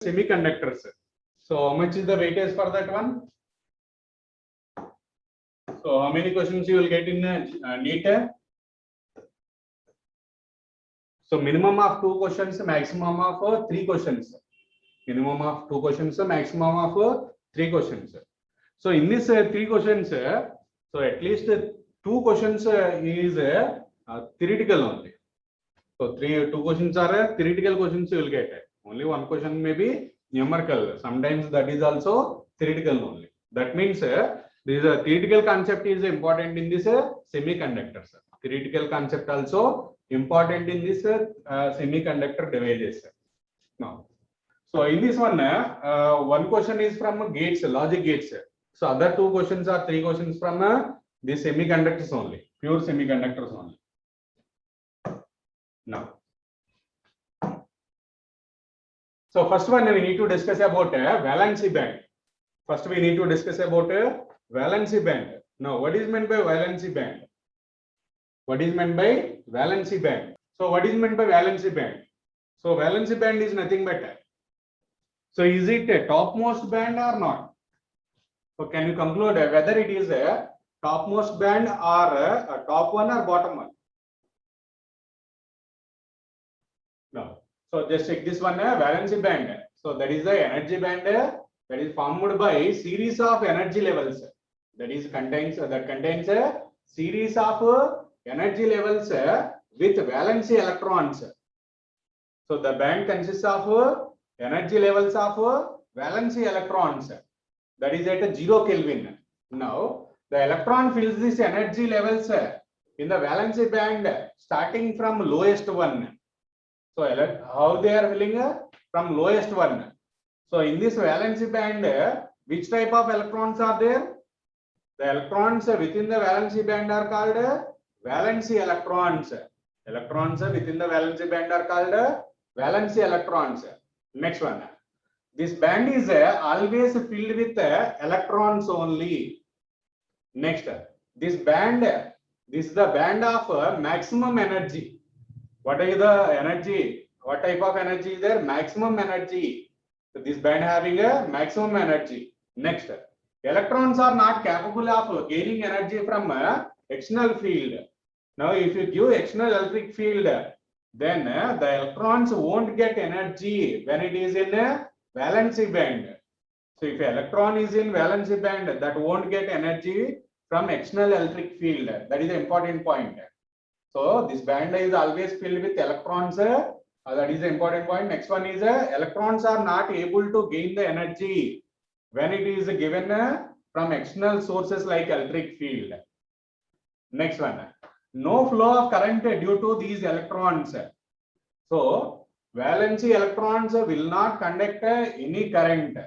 semiconductors. So how much is the weightage for that one? So how many questions you will get in NEET? So minimum of 2 questions, maximum of 3 questions. Minimum of 2 questions, maximum of 3 questions. So in this 3 questions, so at least 2 questions is theoretical only. So 2 questions are theoretical questions you will get. Only 1 question may be numerical. Sometimes that is also theoretical only. That means this theoretical concept is important in this semiconductors. Theoretical concept also important in this semiconductor devices. Now, so in this one, one question is from gates, logic gates. So other 2 questions or 3 questions from the semiconductors only, pure semiconductors only. Now, so first one we need to discuss about valency band. First we need to discuss about valency band. Now, what is meant by valency band? What is meant by valency band? So what is meant by valency band? So valency band is nothing but. So is it a topmost band or not? So can you conclude whether it is a topmost band or a top one or bottom one? No. So just check this one, valency band. So that is the energy band that is formed by series of energy levels. That is contains a series of energy levels with valency electrons. So the band consists of energy levels of valency electrons. That is at 0 Kelvin. Now the electron fills this energy levels in the valency band starting from lowest one. So how they are filling from lowest one. So in this valency band, which type of electrons are there? The electrons within the valency band are called valency electrons. Electrons within the valency band are called valency electrons. Next one. This band is always filled with electrons only. Next, this band, this is the band of maximum energy. What is the energy? What type of energy is there? Maximum energy. So this band having a maximum energy. Next, electrons are not capable of gaining energy from external field. Now, if you give external electric field, then the electrons won't get energy when it is in a valency band. So if electron is in valency band, that won't get energy from external electric field. That is the important point. So this band is always filled with electrons. That is the important point. Next one is electrons are not able to gain the energy when it is given from external sources like electric field. Next one, no flow of current due to these electrons. So valency electrons will not conduct any current.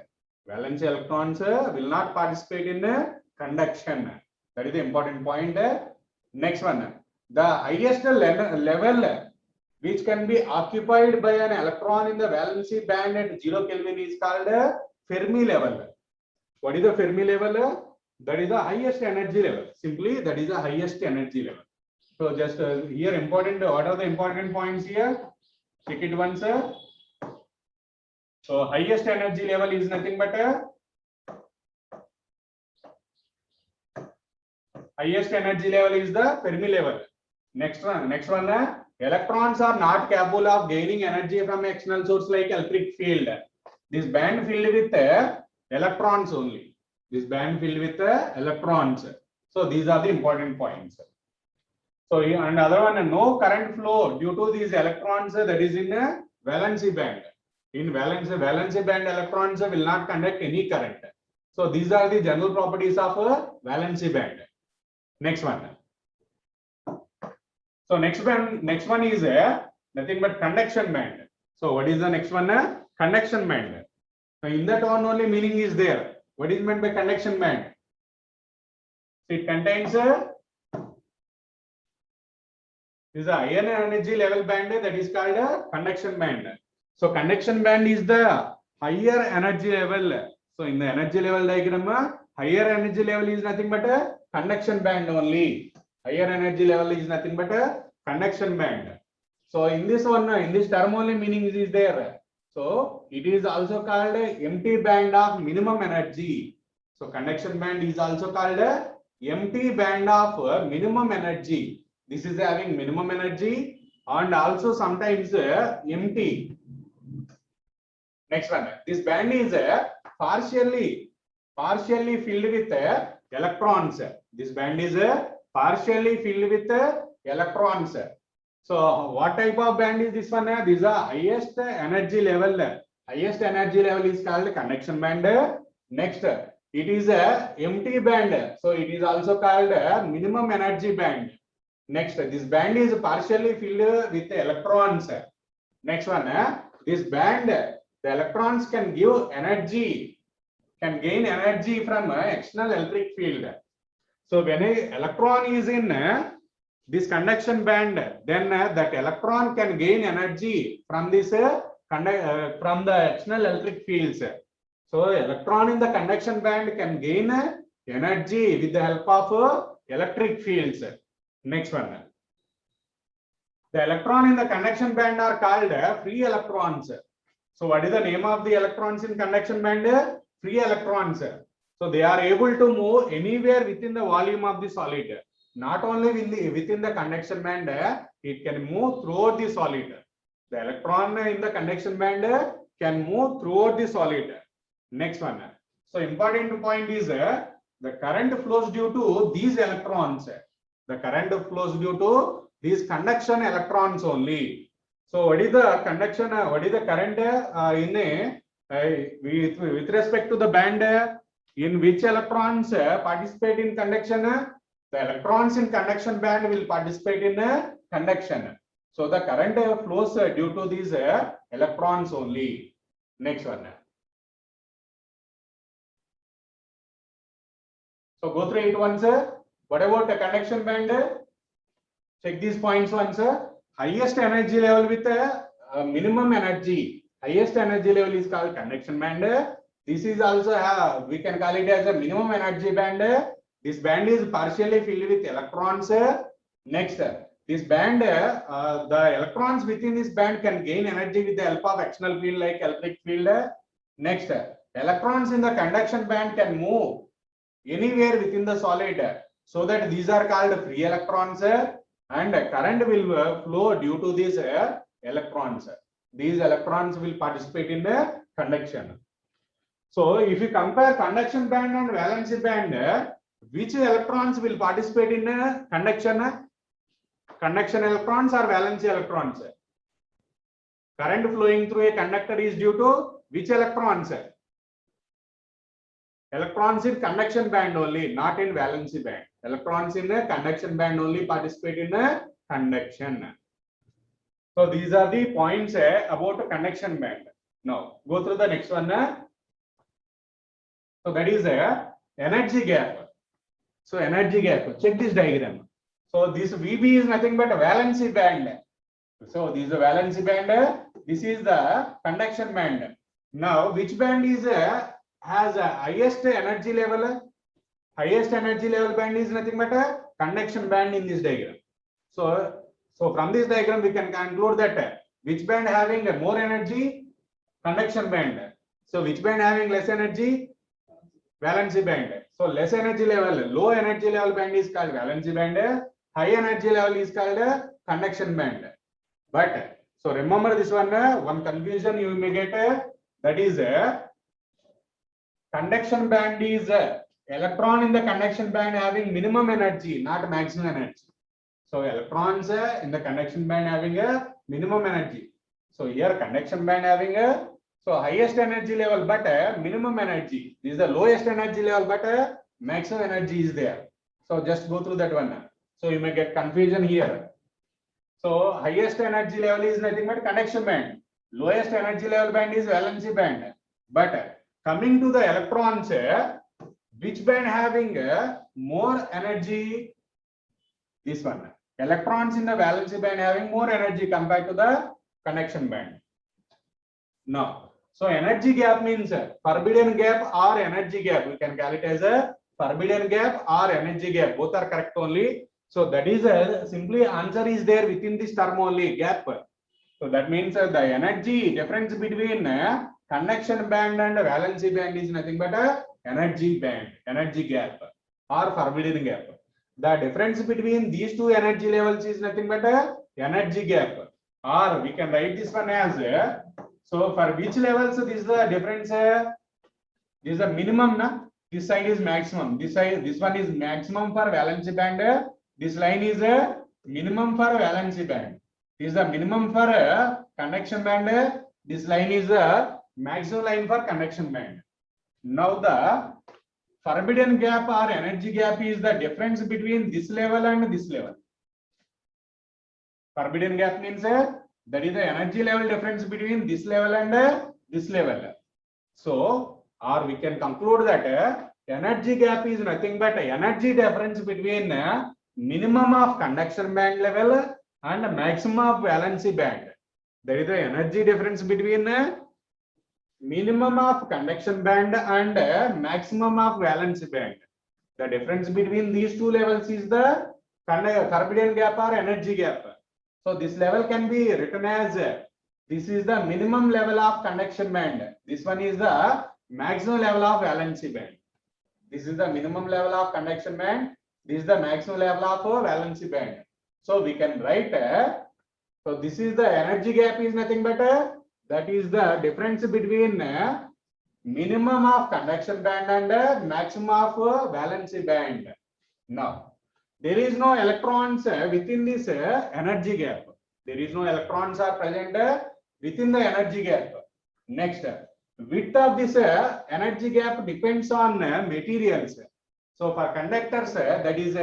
Valency electrons will not participate in conduction. That is the important point. Next one, the highest level which can be occupied by an electron in the valency band at 0 Kelvin is called Fermi level. What is the Fermi level? That is the highest energy level. Simply, that is the highest energy level. So just here important, what are the important points here? Check it once. So highest energy level is nothing but highest energy level is the Fermi level. Next one, electrons are not capable of gaining energy from external source like electric field. This band filled with electrons only. This band filled with electrons. So these are the important points. So another one, no current flow due to these electrons that is in a valency band. In valency band, electrons will not conduct any current. So these are the general properties of a valency band. Next one. So next one is nothing but conduction band. So what is the next one? Conduction band. So in that one only meaning is there. What is meant by conduction band? It contains is a higher energy level band that is called a conduction band. So conduction band is the higher energy level. So in the energy level diagram, higher energy level is nothing but a conduction band only. Higher energy level is nothing but a conduction band. So in this one, in this term only meaning is there. So it is also called a empty band of minimum energy. So conduction band is also called a empty band of minimum energy. This is having minimum energy and also sometimes empty. Next one, this band is partially filled with electrons. This band is partially filled with electrons. So what type of band is this one? This is the highest energy level. Highest energy level is called conduction band. Next, it is a empty band. So it is also called a minimum energy band. Next, this band is partially filled with electrons. Next one, this band, the electrons can give energy, can gain energy from external electric field. So when an electron is in this conduction band, then that electron can gain energy from this from the external electric fields. So electron in the conduction band can gain energy with the help of electric fields. Next one, the electron in the conduction band are called free electrons. So what is the name of the electrons in conduction band? Free electrons. So they are able to move anywhere within the volume of the solid. Not only within the conduction band, it can move throughout the solid. The electron in the conduction band can move throughout the solid. Next one. So important point is the current flows due to these electrons. The current flows due to these conduction electrons only. So what is the conduction? What is the current with respect to the band? In which electrons participate in conduction? The electrons in conduction band will participate in conduction. So the current flows due to these electrons only. Next one. So go through it once. What about the conduction band? Check these points once. Highest energy level with minimum energy. Highest energy level is called conduction band. This is also we can call it as a minimum energy band. This band is partially filled with electrons. Next, this band, the electrons within this band can gain energy with the help of external field like electric field. Next, electrons in the conduction band can move anywhere within the solid. So that these are called free electrons and current will flow due to these electrons. These electrons will participate in the conduction. So if you compare conduction band and valency band, which electrons will participate in conduction? Conduction electrons or valency electrons? Current flowing through a conductor is due to which electrons? Electrons in conduction band only, not in valency band. Electrons in a conduction band only participate in a conduction. So these are the points about a conduction band. Now go through the next one. So that is a energy gap. So energy gap. Check this diagram. So this VB is nothing but a valency band. So this is a valency band. This is the conduction band. Now which band is has a highest energy level? Highest energy level band is nothing but a conduction band in this diagram. So from this diagram we can conclude that which band having more energy? Conduction band. So which band having less energy? Valency band. So less energy level, low energy level band is called valency band. High energy level is called conduction band. But so remember this one. One confusion you may get, that is conduction band is electron in the conduction band having minimum energy, not maximum energy. So electrons in the conduction band having a minimum energy. So here conduction band having a highest energy level but minimum energy. This is the lowest energy level but maximum energy is there. So just go through that one. So you may get confusion here. So highest energy level is nothing but conduction band. Lowest energy level band is valency band. But coming to the electrons, which band having more energy? This one. Electrons in the valency band having more energy compared to the conduction band. Now, so energy gap means forbidden gap or energy gap. We can call it as a forbidden gap or energy gap. Both are correct only. So that is simply answer is there within this term only, gap. So that means the energy difference between conduction band and valency band is nothing but a energy band, energy gap or forbidden gap. The difference between these two energy levels is nothing but a energy gap. Or we can write this one as so for which levels this is the difference? This is the minimum, na? This side is maximum. This side, this one is maximum for valency band. This line is a minimum for valency band. This is the minimum for conduction band. This line is a maximum line for conduction band. Now the forbidden gap or energy gap is the difference between this level and this level. Forbidden gap means that is the energy level difference between this level and this level. So, or we can conclude that energy gap is nothing but energy difference between minimum of conduction band level and maximum of valency band. There is the energy difference between minimum of conduction band and maximum of valency band. The difference between these two levels is the forbidden gap or energy gap. So this level can be written as this is the minimum level of conduction band. This one is the maximum level of valency band. This is the minimum level of conduction band. This is the maximum level of valency band. So we can write so this is the energy gap is nothing but that is the difference between minimum of conduction band and maximum of valency band. Now there is no electrons within this energy gap. There is no electrons are present within the energy gap. Next, width of this energy gap depends on materials. So for conductors, that is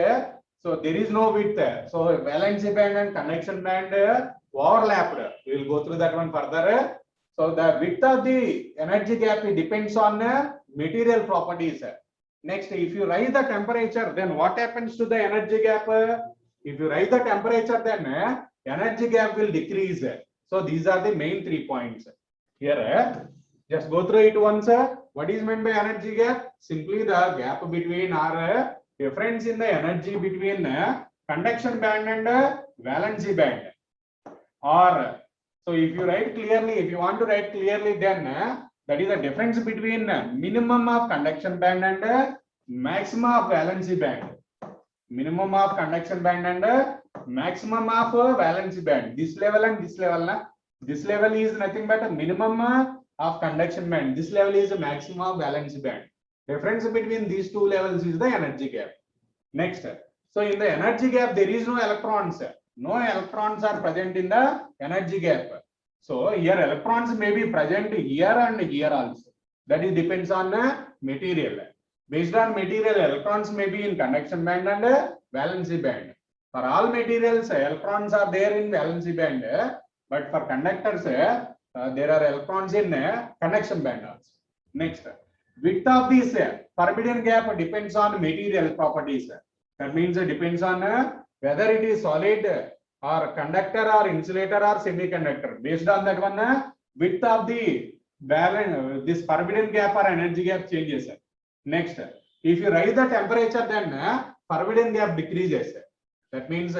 so there is no width. So valency band and conduction band overlapped. We will go through that one further. So the width of the energy gap depends on material properties. Next, if you rise the temperature, then what happens to the energy gap? If you rise the temperature, then energy gap will decrease. So these are the main 3 points. Here, just go through it once. What is meant by energy gap? Simply the gap between or difference in the energy between conduction band and valency band. Or so if you write clearly, if you want to write clearly, then that is the difference between minimum of conduction band and maximum of valency band. Minimum of conduction band and maximum of valency band. This level and this level. This level is nothing but a minimum of conduction band. This level is a maximum of valency band. Difference between these two levels is the energy gap. Next, so in the energy gap there is no electrons. No electrons are present in the energy gap. So here electrons may be present here and here also. That is depends on material. Based on material, electrons may be in conduction band and valency band. For all materials, electrons are there in valency band, but for conductors, there are electrons in conduction band also. Next, width of this forbidden gap depends on material properties. That means it depends on whether it is solid or conductor or insulator or semiconductor. Based on that one, width of the balance, this forbidden gap or energy gap changes. Next, if you raise the temperature, then forbidden gap decreases. That means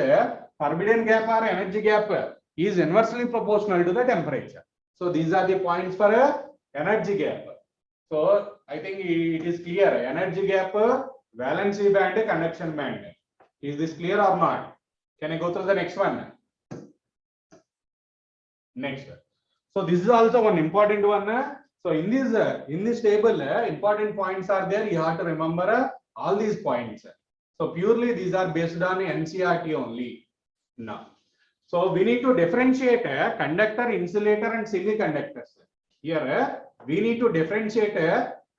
forbidden gap or energy gap is inversely proportional to the temperature. So these are the points for energy gap. So I think it is clear. Energy gap, valency band, conduction band. Is this clear or not? Can I go through the next one? Next. So this is also one important one. So in this table, important points are there. You have to remember all these points. So purely these are based on NCERT only. Now, so we need to differentiate conductor, insulator, and semiconductors. Here we need to differentiate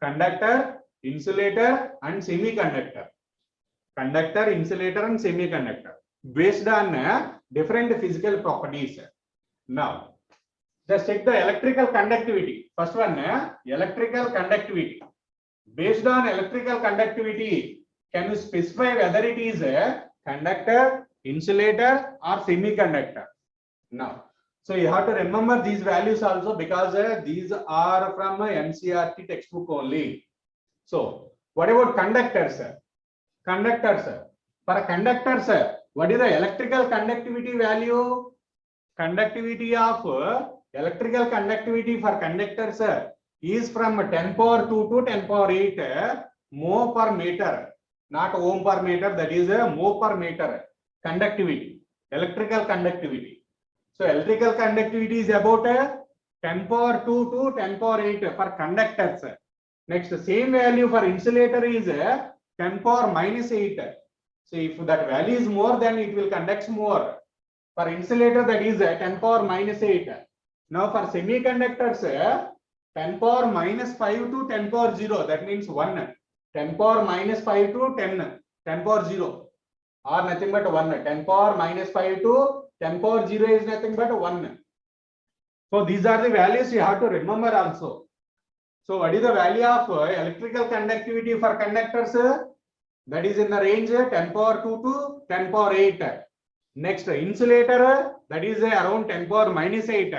conductor, insulator, and semiconductor. Conductor, insulator, and semiconductor based on different physical properties. Now, just check the electrical conductivity. First one, electrical conductivity. Based on electrical conductivity, can you specify whether it is a conductor, insulator, or semiconductor? Now, so you have to remember these values also because these are from NCERT textbook only. So, what about conductors? Conductors. For conductors, what is the electrical conductivity value? conductivity of electrical conductivity for conductors is from 10 power 2 to 10 power 8 mho per meter, not ohm per meter, that is mho per meter conductivity, electrical conductivity. So electrical conductivity is about 10 power 2 to 10 power 8 for conductors. Next, same value for insulator is 10 power minus 8. So if that value is more, then it will conduct more. For insulator, that is 10 power minus 8. Now for semiconductors, 10 power minus 5 to 10 power 0, that means 1. 10 power minus 5 to 10 power 0, or nothing but 1. 10 power minus 5 to 10 power 0 is nothing but 1. So these are the values you have to remember also. So what is the value of electrical conductivity for conductors? That is in the range 10 power 2 to 10 power 8. Next, insulator, that is around 10 power minus 8.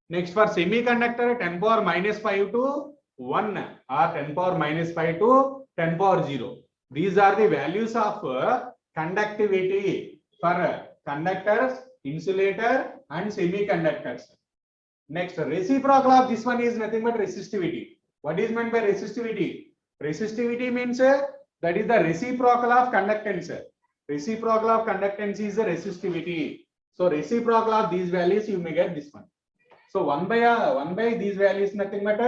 Next, for semiconductor, 10 power minus 5 to 1 or 10 power minus 5 to 10 power 0. These are the values of conductivity for conductors, insulator and semiconductors. Next, reciprocal of this one is nothing but resistivity. What is meant by resistivity? Resistivity means that is the reciprocal of conductance. Reciprocal of conductance is the resistivity. So reciprocal of these values, you may get this one. So 1 by these values nothing but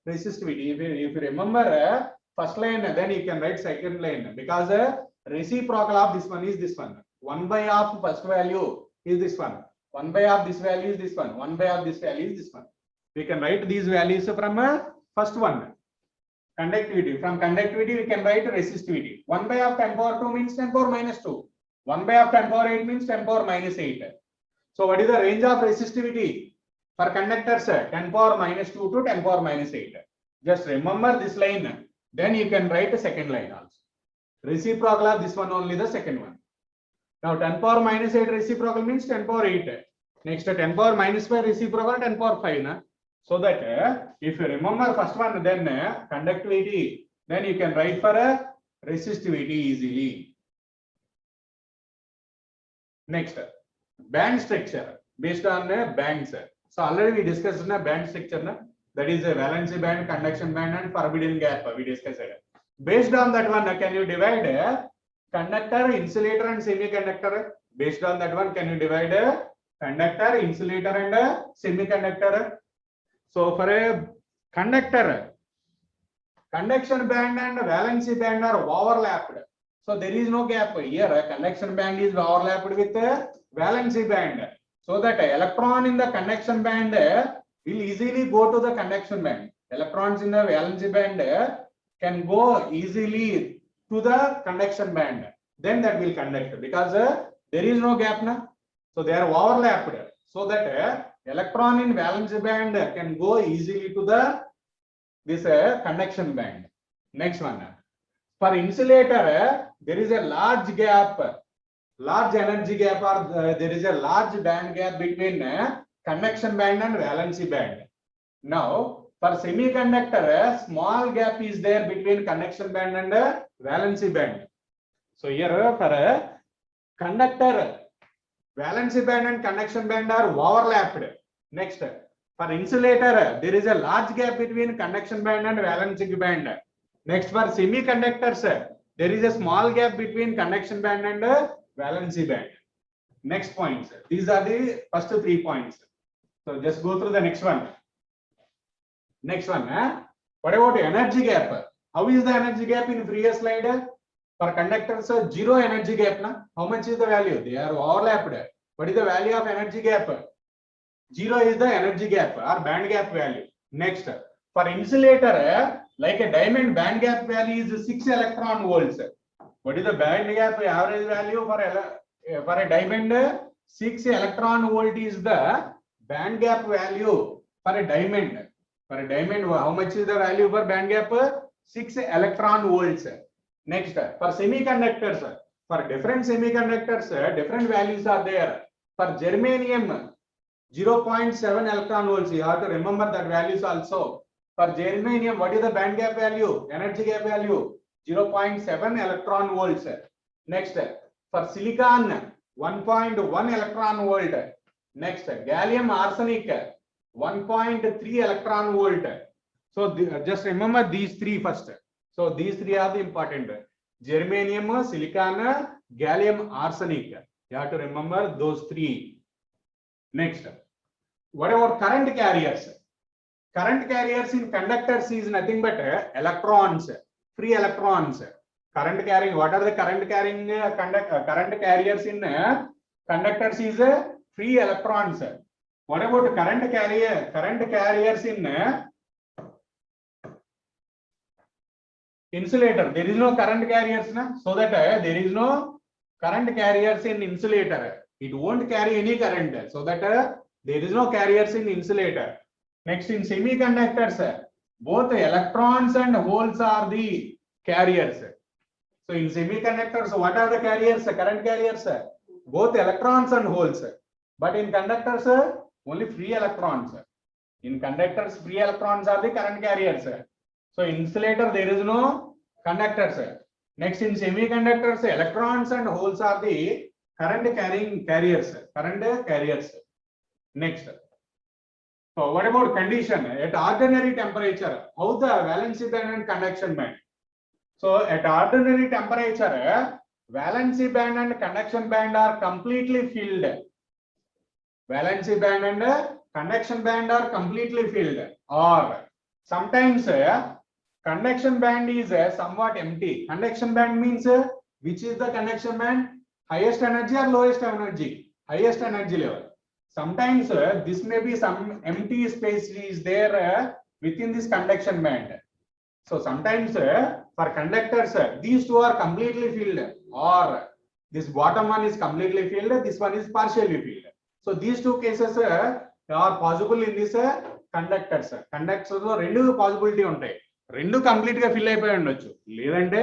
resistivity. If you remember first line, then you can write second line, because reciprocal of this one is this one. 1 by of first value is this one. 1 by of this value is this one. 1 by of this value is this one. We can write these values from first one. Conductivity. From conductivity, we can write resistivity. 1 by of 10 power 2 means 10 power minus 2. 1 by of 10 power 8 means 10 power minus 8. So what is the range of resistivity for conductors? 10 power minus 2 to 10 power minus 8. Just remember this line. Then you can write the second line also. Reciprocal of this one only, the second one. Now 10 power minus 8 reciprocal means 10 power 8. Next 10 power minus 5 reciprocal 10 power 5. Na? So that if you remember first one, then conductivity, then you can write for resistivity easily. Next, band structure based on bands. So already we discussed band structure. That is a valency band, conduction band and forbidden gap. We discussed it. Based on that one, can you divide conductor, insulator and semiconductor? Based on that one, can you divide conductor, insulator and semiconductor? So for a conductor, conduction band and valency band are overlapped. So there is no gap here. Conduction band is overlapped with valency band. So that electron in the conduction band will easily go to the conduction band. Electrons in the valency band can go easily to the conduction band. Then that will conduct, because there is no gap now. So they are overlapped. So that electron in valence band can go easily to the this conduction band. Next one, for insulator there is a large gap, large energy gap, or there is a large band gap between conduction band and valency band. Now for semiconductor, small gap is there between conduction band and valency band. So here for conductor, valency band and conduction band are overlapped. Next, for insulator, there is a large gap between conduction band and valency band. Next, for semiconductors, there is a small gap between conduction band and valency band. Next points. These are the first 3 points. So just go through the next one. Next one. What about energy gap? How is the energy gap in previous slide? For conductors, zero energy gap. Na? How much is the value? They are overlapped. What is the value of energy gap? Zero is the energy gap or band gap value. Next, for insulator, like a diamond, band gap value is 6 electron volts. What is the band gap average value for a diamond? 6 electron volt is the band gap value for a diamond. For a diamond, how much is the value for band gap? 6 electron volts. Next, for semiconductors, for different semiconductors, different values are there. For germanium, 0.7 electron volts. You have to remember that values also. For germanium, what is the band gap value? Energy gap value? 0.7 electron volts. Next, for silicon, 1.1 electron volt. Next, gallium arsenic, 1.3 electron volt. So just remember these three first. So these three are the important: germanium, silicon, gallium arsenic. You have to remember those three. Next, what about current carriers? Current carriers in conductors is nothing but electrons, free electrons. Current carrying, what are the current carrying current carriers in conductors is free electrons. What about current carriers in insulator? There is no current carriers, na? So that there is no current carriers in insulator. It won't carry any current. So that there is no carriers in insulator. Next, in semiconductors, both electrons and holes are the carriers. So in semiconductors, what are the carriers? Current carriers, both electrons and holes. But in conductors, only free electrons. In conductors, free electrons are the current carriers. So in insulator, there is no conductors. Next, in semiconductors, electrons and holes are the current carrying carriers. Current carriers. Next. So what about condition at ordinary temperature? How the valency band and conduction band? So at ordinary temperature, valency band and conduction band are completely filled. Valency band and conduction band are completely filled. Or sometimes conduction band is somewhat empty. Conduction band means which is the conduction band? Highest energy or lowest energy? Highest energy level. Sometimes this may be some empty space is there within this conduction band. So sometimes for conductors, these two are completely filled, or this bottom one is completely filled, this one is partially filled. So these two cases are possible in this conductors. Conductors లో రెండు possibility ఉంటాయి. రెండు complete గా fill అయిపోయి ఉండొచ్చు, లేదంటే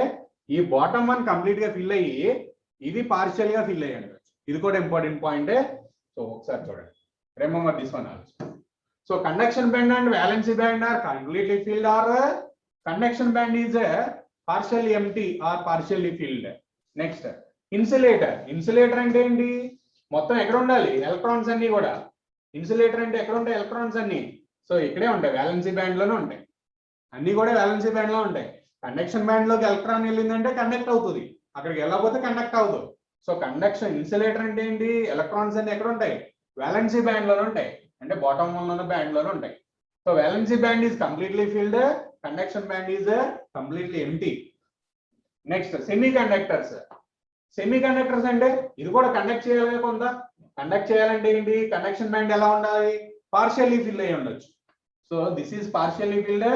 ఈ bottom one complete గా ఫిల్ అయ్యి ఇది పార్షియల్ గా ఫిల్ అయ్యి ఉండొచ్చు. ఇది కూడా ఇంపార్టెంట్ పాయింట్. సో ఒకసారి చూడండి, remember this one also. So conduction band and valency band are completely filled, or conduction band is partially empty or partially filled. Next, insulator. Insulator అంటే ఏంటి? మొత్తం ఎక్కడ ఉండాలి? ఎలక్ట్రాన్స్ అన్ని కూడా. ఇన్సులేటర్ అంటే ఎక్కడ ఉంటాయి? ఎలక్ట్రాన్స్ అన్ని. సో ఇక్కడే ఉంటాయి, వాలెన్సీ బ్యాండ్ లోనే ఉంటాయి. అన్ని కూడా వాలెన్సీ బ్యాండ్ లో ఉంటాయి. కండక్షన్ బ్యాండ్ లోకి ఎలక్ట్రాన్ వెళ్ళిందంటే కండక్ట్ అవుతుంది, అక్కడికి వెళ్ళకపోతే కండక్ట్ అవ్వదు. సో కండక్షన్ ఇన్సులేటర్ అంటే ఏంటి? ఎలక్ట్రాన్స్ అన్ని ఎక్కడ ఉంటాయి? వాలెన్సీ బ్యాండ్ లోనే ఉంటాయి, అంటే బాటమ్ వన్ లోనే బ్యాండ్ లోనే ఉంటాయి. So valency band is completely field, conduction band is completely empty. Next, semiconductors. Semiconductors అంటే ఇది కూడా కండక్ట్ చేయాలి కొంత. కండక్ట్ చేయాలంటే ఏంటి? కండక్షన్ బ్యాండ్ ఎలా ఉండాలి? పార్షియల్లీ ఫిల్ అయి ఉండొచ్చు. So this is partially filled,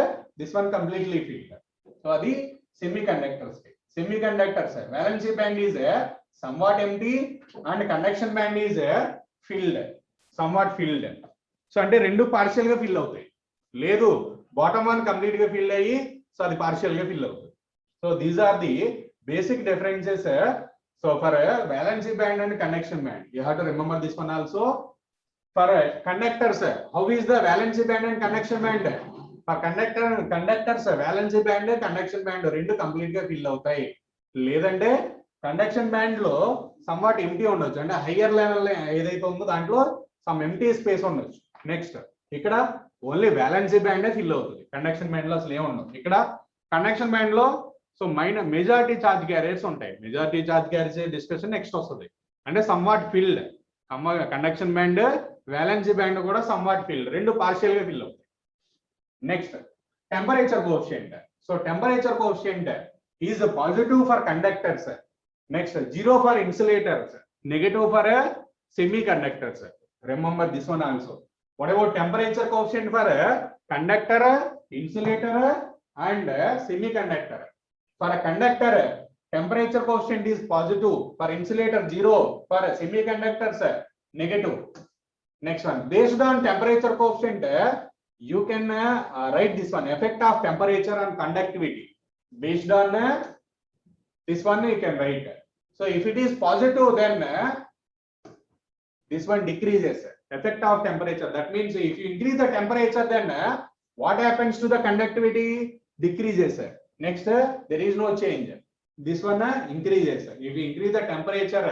this one completely filled. So అది semiconductors. Semiconductors valency band is somewhat empty and conduction band is filled, somewhat filled. So అంటే రెండు పార్షియల్ గా ఫిల్ అవుతాయి, లేదు బాటమ్ వన్ కంప్లీట్ గా fill అయ్యి so అది partial గా ఫిల్ అవుతుంది. So these are the basic differences. So for valency band and conduction band you have to remember this one also. For conductors, how is the valency band and conduction band? For conductors valency band conduction band రెండు complete గా fill అవుతాయి, లేదంటే conduction band లో somewhat empty ఉండొచ్చు, అంటే higher level ఏదైతే ఉందో దాంట్లో సమ్ ఎంటీ స్పేస్ ఉండొచ్చు. నెక్స్ట్, ఇక్కడ ఓన్లీ వాలెన్సీ బ్యాండ్ ఫిల్ అవుతుంది, కండక్షన్ బ్యాండ్ లో అసలు ఏముండవు. ఇక్కడ కండక్షన్ బ్యాండ్ లో సో మెజారిటీ ఛార్జ్ క్యారియర్స్ ఉంటాయి. Majority charge carriers discussion next వస్తుంది. అంటే somewhat filled, conduction band valency band కూడా సమ్వాట్ ఫిల్డ్, రెండు పార్షియల్ గా ఫిల్ అవుతాయి. Next, temperature coefficient. So temperature coefficient is positive for conductors. Next, zero for insulators, negative for semi conductors. Remember this one also. What about temperature coefficient for conductor, insulator and semiconductor? For a conductor, temperature coefficient is positive, for insulator 0, for semiconductors negative. Next one, based on temperature coefficient you can write this one, effect of temperature on conductivity. Based on this one you can write. So if it is positive, then this one decreases. Effect of temperature, that means if you increase the temperature, then what happens to the conductivity? Decreases. Next, there is no change, this one increases. If you increase the temperature,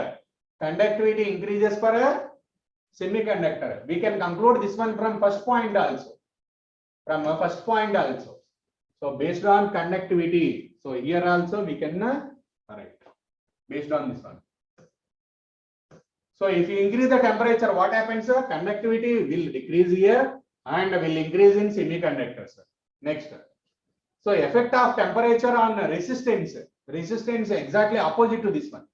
conductivity increases for semiconductor. We can conclude this one from first point also. From a first point also. So based on conductivity. So here also we can write based on this one. So if you increase the temperature, what happens? Conductivity will decrease here and will increase in semiconductors. Next. So effect of temperature on resistance. Resistance exactly opposite to this one.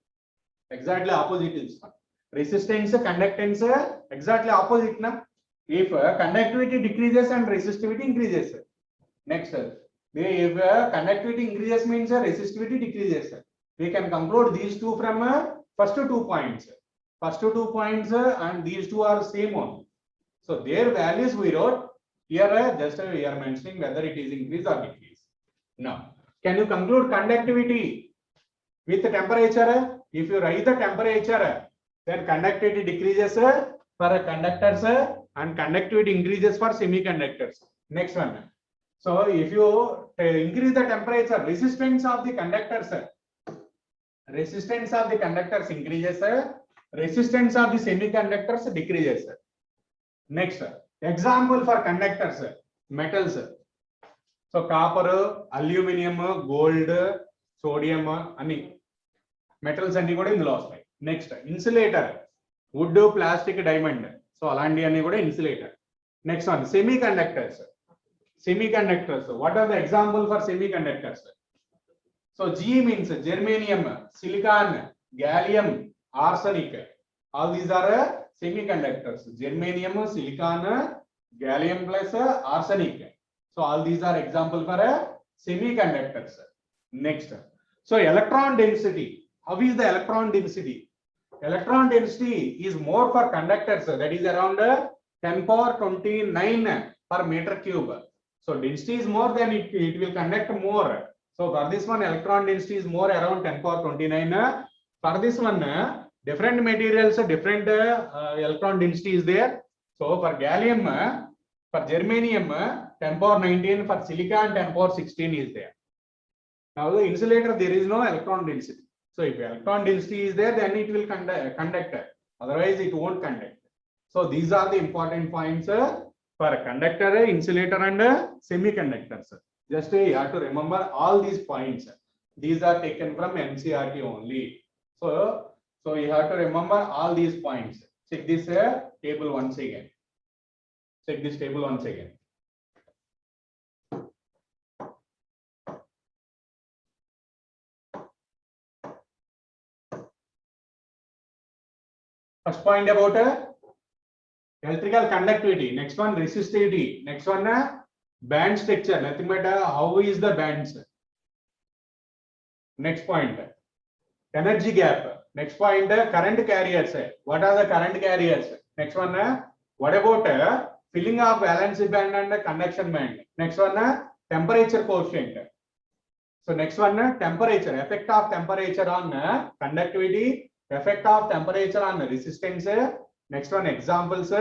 Exactly opposite to this one. Resistance, conductance exactly opposite. Na? If conductivity decreases and resistivity increases. Next. If conductivity increases means resistivity decreases. We can conclude these two from first 2 points. First 2 points and these two are same one. So their values we wrote here. Just we are mentioning whether it is increase or decrease. Now, can you conclude conductivity with the temperature? If you write the temperature, then conductivity decreases for conductors and conductivity increases for semiconductors. Next one. So if you increase the temperature, resistance of the conductors increases, resistance of the semiconductors decreases. Next, example for conductors, metals. So copper, aluminum, gold, sodium, ani metals and kuda. Next, insulator, wood, plastic, diamond. So alanti anni kuda insulator. Next one, semiconductors. Semiconductors. What are the example for semiconductors? So G means germanium, silicon, gallium, arsenic. All these are semiconductors. Germanium, silicon, gallium plus arsenic. So all these are example for semiconductors. Next. So electron density. How is the electron density? Electron density is more for conductors. That is around 10 power 29 per meter cube. So density is more, than it will conduct more. So for this one, electron density is more around 10 power 29. For this one, different materials, different electron density is there. So for gallium, for germanium, 10 power 19. For silicon, 10 power 16 is there. Now the insulator, there is no electron density. So if electron density is there, then it will conduct. Otherwise, it won't conduct. So these are the important points for conductor, insulator, and semiconductors. Just you have to remember all these points. These are taken from NCERT only. So you have to remember all these points. Check this table once again. Check this table once again. First point about electrical conductivity. Next one, resistivity. Next one, band structure. Nothing but how is the bands. Next point, energy gap. Next point, current carriers. What are the current carriers? Next one, what about filling of valence band and conduction band? Next one, temperature coefficient. So next one, temperature. Effect of temperature on conductivity. Effect of temperature on resistance. Next one, examples.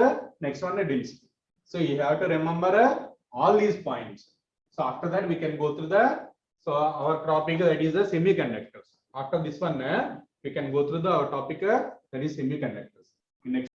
Next one, density. So you have to remember all these points. So after that, we can go through our topic, that is the semiconductors. After this one, we can go through our topic, that is semiconductors. Next.